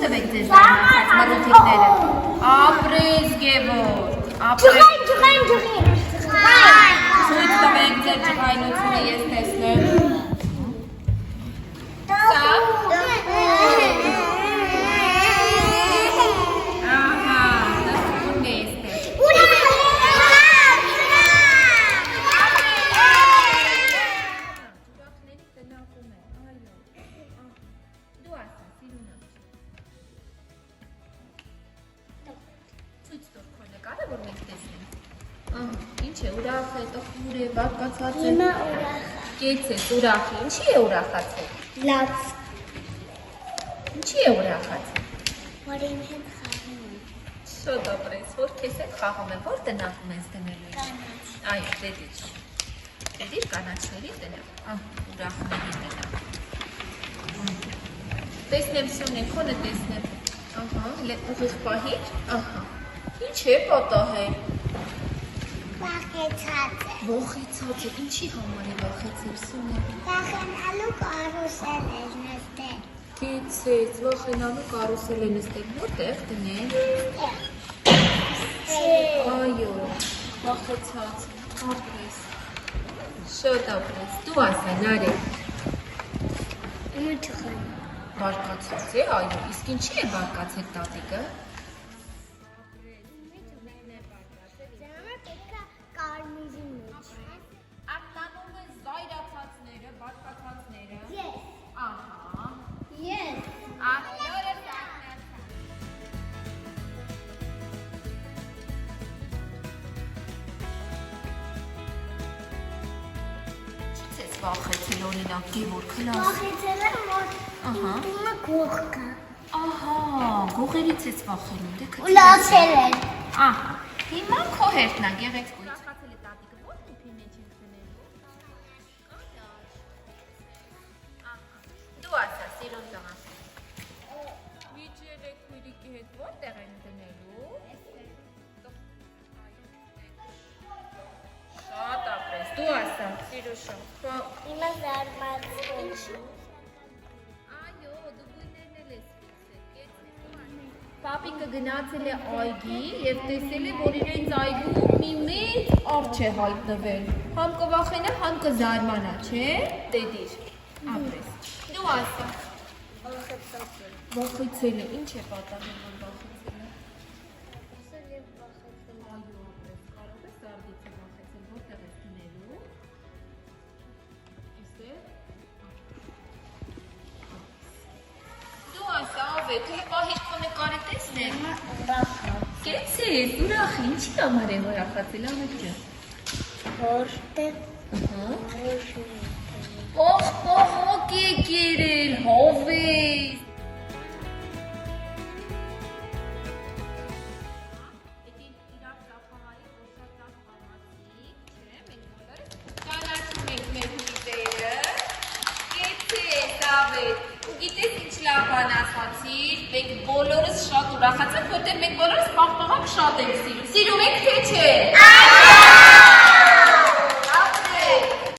տվեք ձեզ զարմացած մռութիկները։ Ապրես Գևոր, ապրես։ Ջղայն։ Ցույց տվեք ձեր ջղայնությունը ես տեսնեմ։ Սա։ Ահա, դասուն էստե։ Ինչ է ուրախ է, տխուր է, բարկացած է։ Հիմա ուրախ։ Կեց ես ուրախ է, ինչի է ուրախացել։ Լավ։ Ինչի է ուրախացել։ Որ իմ հետ խաղում եմ։ Շատ ապրես, որ քեզ հետ խաղում եմ, որ տնախում ես դնելու։ Կանաչ։ Այո, դեդիր։ Դեդիր կանաչների տնեմ, ուրախների տնեմ։ Տեսնեմ Սյունե, քոնը տեսնեմ։ Ահա, ուղիղ պահիր, ահա։ Ինչ է պատահել։ Վախեցած է։ Ողեցած է, ինչի համար է վախեցել Սյունե։ Վախենալու կարուսել էր նստել։ Կեցեց, վախենալու կարուսել է նստել, որտեղ դնեմ։ Այո, վախեցած, ապրես, շատ ապրես, դու ասա, նարե։ Ումը չխան։ Բարկացած է, այո, իսկ ինչի է բարկացել տատիկը։ Կարմիրի մեջ։ Արտանում են զայրացածները, բարկացածները։ Ես։ Ահա, Ես։ ախյորը սակնացած։ Չից ես վախեցել օրինակ Գևոր քլաս։ Վախեցել եմ, որ Ահա։ իմը գող կա։ Ահա, գողերից ես վախենում, դե Ու լացել են։ Ահա, հիմա քո հերթն է, գեղեցկույց։ Ուրախացել է տատիկը, ո՞ր թուփի մեջ ենք դնելու։ Ահա, դու ասա, սիրուն տղա։ Վիճել եք քույրիկի հետ որտեղ են դնելու։ Շատ ապրես, դու ասա, սիրուշը։ Իմը զարմացել։ Այո, դու գույներն էլ ես ֆիքսել, Պապիկը գնացել է այգի և տեսել է, որ իրենց այգում մի մեծ արջ է հայտնվել։ Համ կվախենա, համ կզարմանա, չէ՞, դեդիր, ապրես։ Դու ասա։ Վախեցել է, ինչ է պատահել, որ վախեցել է։ Այո, ապրես, կարող ես զարդիցը վախեցել, որտեղ ես դնելու։ Էստեղ։ Դու ասա, ավետ, հենց պահիր քո նկարը տեսնեմ։ Կեցես, ուրախ, ինչի համար է ուրախացել, ավետ ջան։ Որտեղ Ահա։ արուշն է։ Պողպողոք եք երել, հովես։ Գիտես ինչ լավ բան ասացիր, մենք բոլորս շատ ուրախացանք, որտեղ մենք բոլորս պաղպաղակ շատ ենք սիրում։ Սիրում եք թե չէ։